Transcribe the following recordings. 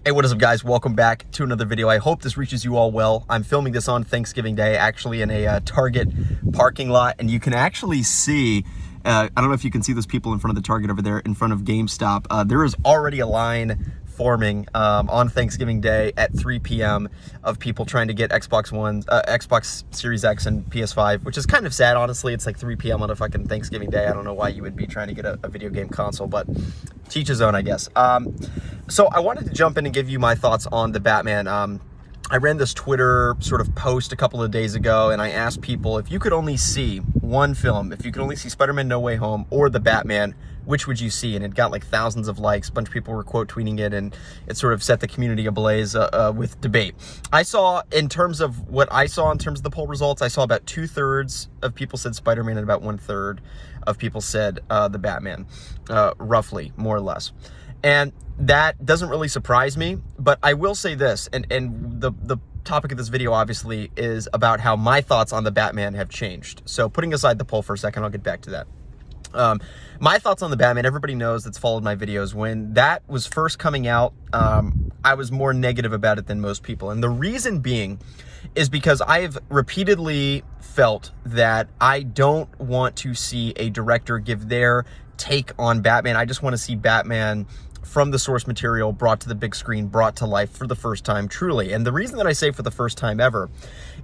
Hey, what is up, guys? Welcome back to another video. I hope this reaches you all well. I'm filming this on Thanksgiving Day, actually in a Target parking lot, and you can actually see, I don't know if you can see those people in front of the Target over there in front of GameStop. There is already a line forming on Thanksgiving Day at 3 p.m. of people trying to get Xbox Series X and PS5, which is kind of sad, honestly. It's like 3 p.m. on a fucking Thanksgiving Day. I don't know why you would be trying to get a video game console, but to each his own, I guess. So I wanted to jump in and give you my thoughts on the Batman. I ran this Twitter sort of post a couple of days ago, and I asked people, if you could only see one film, if you could only see Spider-Man No Way Home or the Batman, which would you see? And it got like thousands of likes. A bunch of people were quote tweeting it, and it sort of set the community ablaze with debate. I saw, in terms of what I saw in terms of the poll results, I saw about 2/3 of people said Spider-Man and about 1/3 of people said the Batman, roughly, more or less. And that doesn't really surprise me, but I will say this, and the topic of this video obviously is about how my thoughts on the Batman have changed. So putting aside the poll for a second, I'll get back to that. My thoughts on the Batman, everybody knows that's followed my videos. When that was first coming out, I was more negative about it than most people. And the reason being is because I've repeatedly felt that I don't want to see a director give their take on Batman. I just want to see Batman from the source material brought to the big screen, brought to life for the first time, truly. And the reason that I say for the first time ever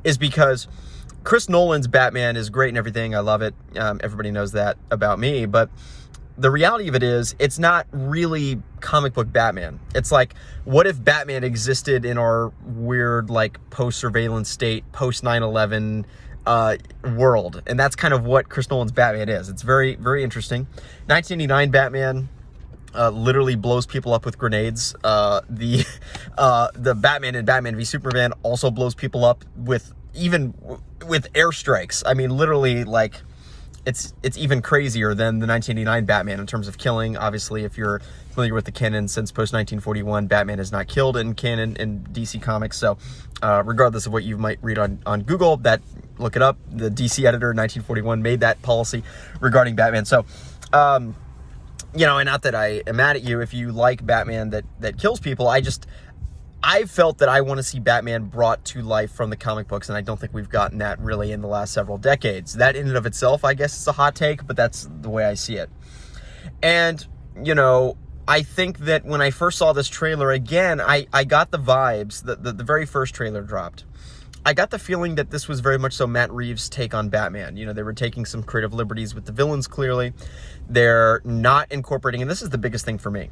is because Chris Nolan's Batman is great and everything. I love it. Everybody knows that about me. But the reality of it is, it's not really comic book Batman. It's like, what if Batman existed in our weird, like, post-surveillance state, post-9/11 world? And that's kind of what Chris Nolan's Batman is. It's very, very interesting. 1989 Batman literally blows people up with grenades. The Batman in Batman v Superman also blows people up with airstrikes. I mean, literally, like, it's even crazier than the 1989 Batman in terms of killing. Obviously, if you're familiar with the canon, since post-1941, Batman is not killed in canon in DC Comics. So regardless of what you might read on Google, look it up. The DC editor in 1941 made that policy regarding Batman. So, you know, and not that I am mad at you if you like Batman that kills people. I felt that I want to see Batman brought to life from the comic books, and I don't think we've gotten that really in the last several decades. That in and of itself, I guess, is a hot take, but that's the way I see it. And, you know, I think that when I first saw this trailer, again, I got the vibes, the very first trailer dropped. I got the feeling that this was very much so Matt Reeves' take on Batman. You know, they were taking some creative liberties with the villains, clearly. They're not incorporating, and this is the biggest thing for me,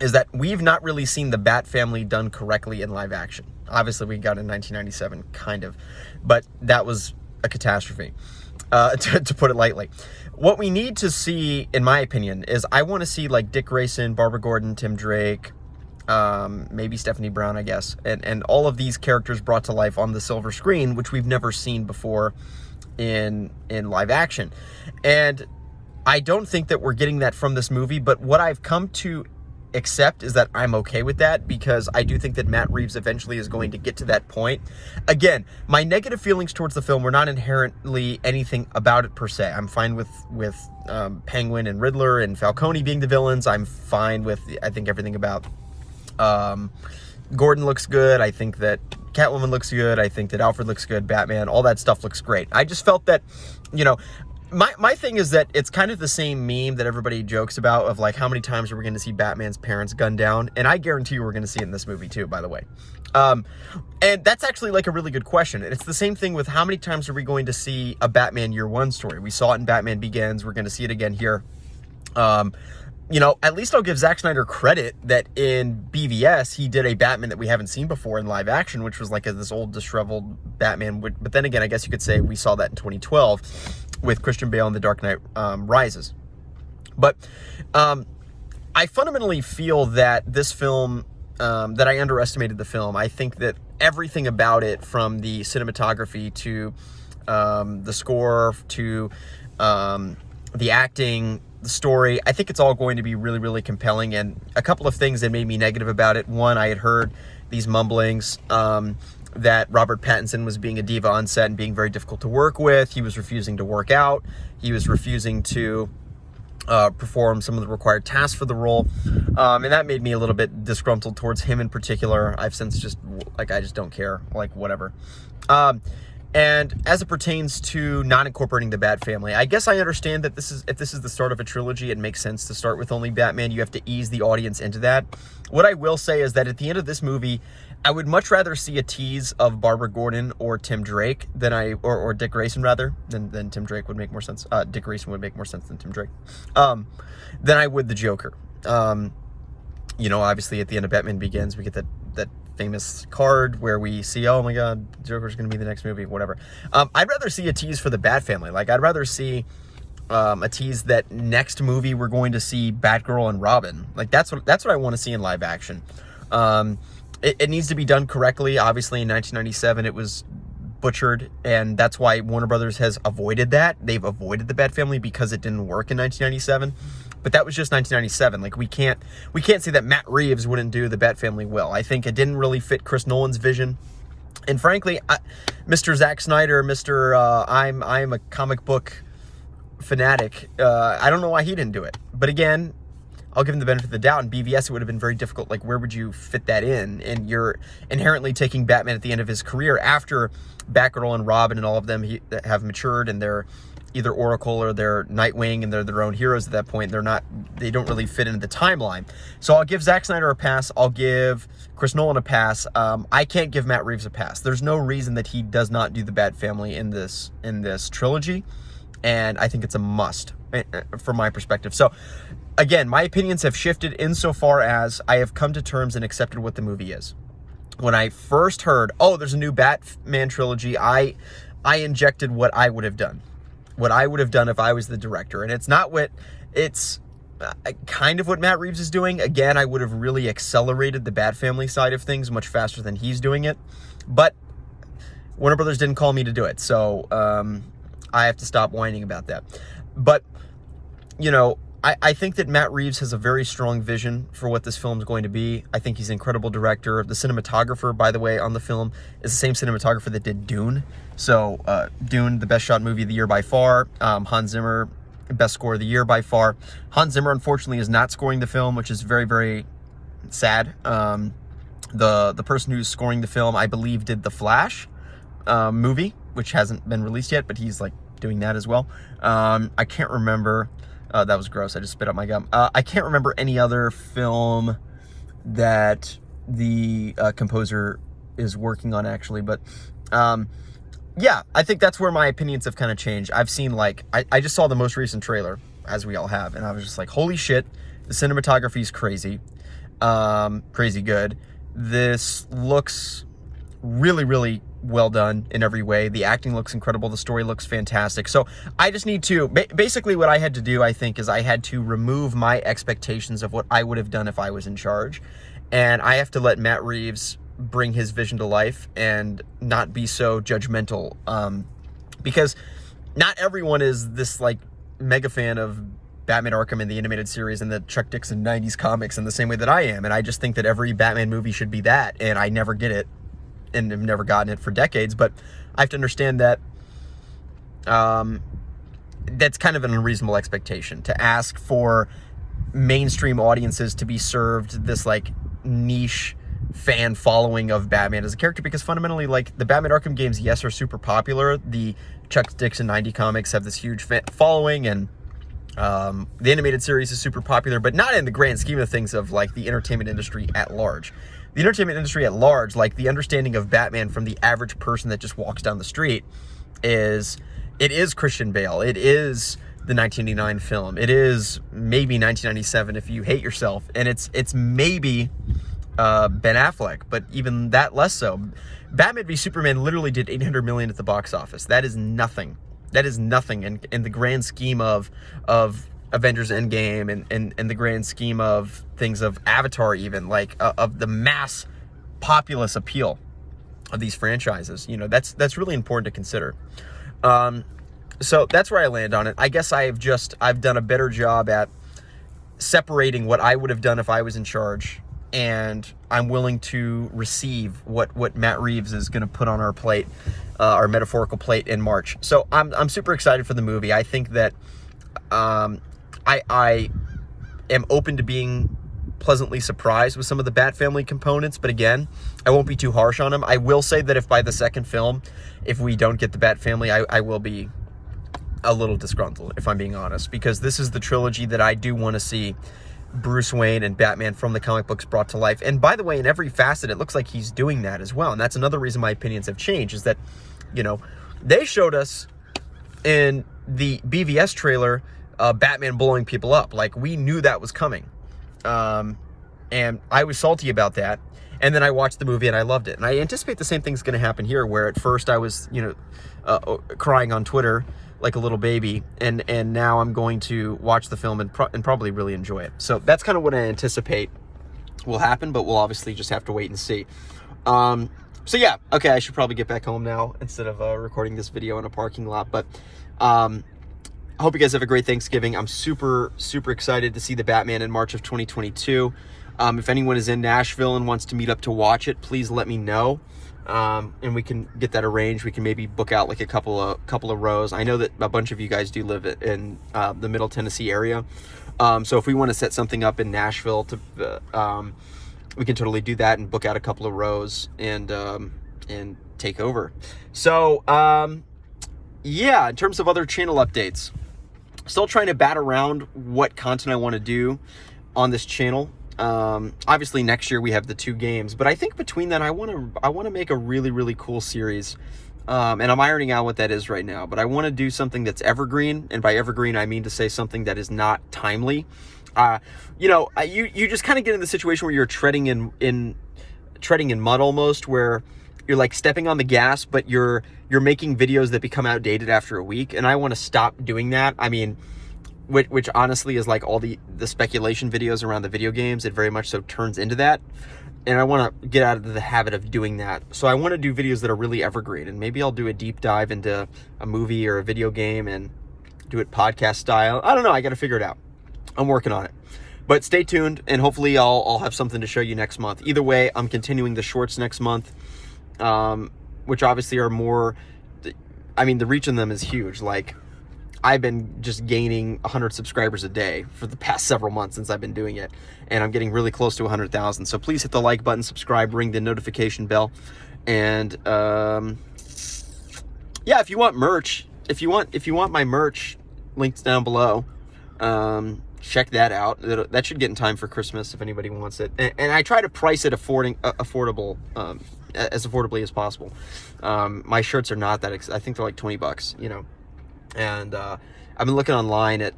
is that we've not really seen the Bat family done correctly in live action. Obviously, we got it in 1997, kind of, but that was a catastrophe, to put it lightly. What we need to see, in my opinion, is I want to see, like, Dick Grayson, Barbara Gordon, Tim Drake, maybe Stephanie Brown, I guess, and all of these characters brought to life on the silver screen, which we've never seen before in live action. And I don't think that we're getting that from this movie, but what I've come to accept is that I'm okay with that, because I do think that Matt Reeves eventually is going to get to that point. Again, my negative feelings towards the film were not inherently anything about it per se. I'm fine with Penguin and Riddler and Falcone being the villains. I'm fine with, I think, everything about Gordon looks good. I think that Catwoman looks good. I think that Alfred looks good. Batman, all that stuff looks great. I just felt that, you know, my thing is that it's kind of the same meme that everybody jokes about of, like, how many times are we going to see Batman's parents gunned down? And I guarantee you we're going to see it in this movie too, by the way. And that's actually, like, a really good question. And it's the same thing with how many times are we going to see a Batman Year One story? We saw it in Batman Begins. We're going to see it again here. You know, at least I'll give Zack Snyder credit that in BVS, he did a Batman that we haven't seen before in live action, which was like this old disheveled Batman. But then again, I guess you could say we saw that in 2012 with Christian Bale in The Dark Knight Rises. But I fundamentally feel that this film, that I underestimated the film. I think that everything about it, from the cinematography to the score to the acting, the story, I think it's all going to be really, really compelling. And a couple of things that made me negative about it. One, I had heard these mumblings that Robert Pattinson was being a diva on set and being very difficult to work with. He was refusing to work out. He was refusing to perform some of the required tasks for the role, and that made me a little bit disgruntled towards him in particular. I've since just, like, I just don't care, like, whatever. And as it pertains to not incorporating the Bat family, I guess I understand that if this is the start of a trilogy, it makes sense to start with only Batman. You have to ease the audience into that. What I will say is that at the end of this movie, I would much rather see a tease of Barbara Gordon or Tim Drake than or Dick Grayson rather than Tim Drake would make more sense. Dick Grayson would make more sense than Tim Drake, than I would the Joker. Obviously at the end of Batman Begins, we get that famous card where we see, oh my God, Joker's going to be the next movie, whatever. I'd rather see a tease for the Bat family. Like, I'd rather see a tease that next movie we're going to see Batgirl and Robin. Like, that's what I want to see in live action. It needs to be done correctly. Obviously, in 1997, it was butchered, and that's why Warner Brothers has avoided that. They've avoided the Bat family because it didn't work in 1997. But that was just 1997. Like, we can't say that Matt Reeves wouldn't do the Bat family well. I think it didn't really fit Chris Nolan's vision. And frankly, Mr. Zack Snyder, I'm a comic book fanatic. I don't know why he didn't do it. But again, I'll give him the benefit of the doubt. In BVS, it would have been very difficult. Like, where would you fit that in? And you're inherently taking Batman at the end of his career after Batgirl and Robin and all of them have matured, and they're either Oracle or they're Nightwing, and they're their own heroes at that point. They don't really fit into the timeline. So I'll give Zack Snyder a pass. I'll give Chris Nolan a pass. I can't give Matt Reeves a pass. There's no reason that he does not do the Bat family in this trilogy, and I think it's a must from my perspective. So again, my opinions have shifted insofar as I have come to terms and accepted what the movie is. When I first heard, oh, there's a new Batman trilogy, I injected what I would have done. What I would have done if I was the director. And it's kind of what Matt Reeves is doing. Again, I would have really accelerated the Bat family side of things much faster than he's doing it. But Warner Brothers didn't call me to do it. So I have to stop whining about that. But, I think that Matt Reeves has a very strong vision for what this film is going to be. I think he's an incredible director. The cinematographer, by the way, on the film is the same cinematographer that did Dune. So Dune, the best shot movie of the year by far. Hans Zimmer, best score of the year by far. Hans Zimmer, unfortunately, is not scoring the film, which is very, very sad. The person who's scoring the film, I believe, did the Flash movie, which hasn't been released yet, but he's like doing that as well. I can't remember. That was gross. I just spit out my gum. I can't remember any other film that the composer is working on, actually. But yeah, I think that's where my opinions have kind of changed. I've seen, I just saw the most recent trailer, as we all have, and I was just like, holy shit, the cinematography is crazy. Crazy good. This looks really, really well done in every way. The acting looks incredible. The story looks fantastic. So I just need to, basically what I had to do, I think, is I had to remove my expectations of what I would have done if I was in charge. And I have to let Matt Reeves bring his vision to life and not be so judgmental. Because not everyone is this mega fan of Batman Arkham and the animated series and the Chuck Dixon 90s comics in the same way that I am. And I just think that every Batman movie should be that. And I never get it. And have never gotten it for decades, but I have to understand that that's kind of an unreasonable expectation to ask for mainstream audiences to be served this niche fan following of Batman as a character, because fundamentally, the Batman Arkham games, yes, are super popular. The Chuck Dixon 90 comics have this huge following, and the animated series is super popular, but not in the grand scheme of things of the entertainment industry at large. The entertainment industry at large, the understanding of Batman from the average person that just walks down the street is Christian Bale. It is the 1989 film. It is maybe 1997 if you hate yourself. And it's maybe Ben Affleck, but even that less so. Batman v Superman literally did $800 million at the box office. That is nothing. That is nothing in the grand scheme of Avengers Endgame and the grand scheme of things of Avatar, even of the mass populace appeal of these franchises. That's really important to consider. So that's where I land on it. I guess I've done a better job at separating what I would have done if I was in charge, and I'm willing to receive what Matt Reeves is going to put on our plate, our metaphorical plate in March. So I'm super excited for the movie. I think that I am open to being pleasantly surprised with some of the Bat Family components, but again, I won't be too harsh on them. I will say that if by the second film, if we don't get the Bat Family, I will be a little disgruntled, if I'm being honest, because this is the trilogy that I do want to see Bruce Wayne and Batman from the comic books brought to life. And by the way, in every facet, it looks like he's doing that as well. And that's another reason my opinions have changed, is that, you know, they showed us in the BVS trailer Batman blowing people up. Like, we knew that was coming. And I was salty about that. And then I watched the movie and I loved it. And I anticipate the same thing's going to happen here, where at first I was, you know, crying on Twitter like a little baby, and now I'm going to watch the film and probably really enjoy it. So that's kind of what I anticipate will happen, but we'll obviously just have to wait and see. So yeah, okay, I should probably get back home now instead of recording this video in a parking lot. But I hope you guys have a great Thanksgiving. I'm super excited to see the Batman in March of 2022. If anyone is in Nashville and wants to meet up to watch it, please let me know. And we can get that arranged. We can maybe book out like a couple of rows. I know that a bunch of you guys do live in the Middle Tennessee area. So if we want to set something up in Nashville, we can totally do that and book out a couple of rows and take over. So yeah, in terms of other channel updates, still trying to bat around what content I want to do on this channel. Obviously next year we have the 2 games, but I think between that I want to make a really cool series, and I'm ironing out what that is right now, but I want to do something that's evergreen, and by evergreen I mean to say something that is not timely. You know, you just kind of get in the situation where you're treading in mud almost, where you're like stepping on the gas, but you're making videos that become outdated after a week, and I want to stop doing that. I mean, which honestly is like all the speculation videos around the video games. It very much so turns into that. And I want to get out of the habit of doing that. So I want to do videos that are really evergreen. And maybe I'll do a deep dive into a movie or a video game and do it podcast style. I don't know. I got to figure it out. I'm working on it. But stay tuned, and hopefully I'll have something to show you next month. Either way, I'm continuing the shorts next month, which obviously are more... I mean, the reach in them is huge. Like, I've been just gaining 100 subscribers a day for the past several months since I've been doing it, and I'm getting really close to 100,000. So please hit the like button, subscribe, ring the notification bell, and yeah, if you want merch, if you want my merch, links down below. Check that out. That should get in time for Christmas if anybody wants it. And I try to price it affordable, as affordably as possible. My shirts are not that I think they're like $20, you know. And I've been looking online at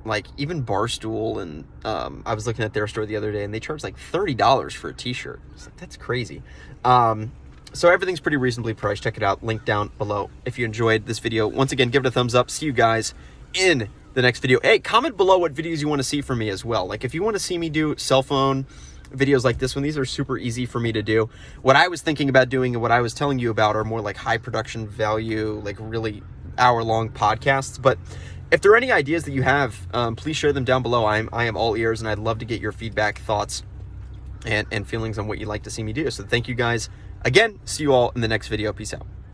like even Barstool, and I was looking at their store the other day, and they charge like $30 for a t-shirt. It's like, that's crazy. So everything's pretty reasonably priced. Check it out. Link down below. If you enjoyed this video, once again, give it a thumbs up. See you guys in the next video. Hey, comment below what videos you want to see from me as well. Like if you want to see me do cell phone videos like this one, these are super easy for me to do. What I was thinking about doing and what I was telling you about are more like high production value, like really hour-long podcasts. But if there are any ideas that you have, please share them down below. I am all ears, and I'd love to get your feedback, thoughts, and feelings on what you'd like to see me do. So thank you guys again. See you all in the next video. Peace out.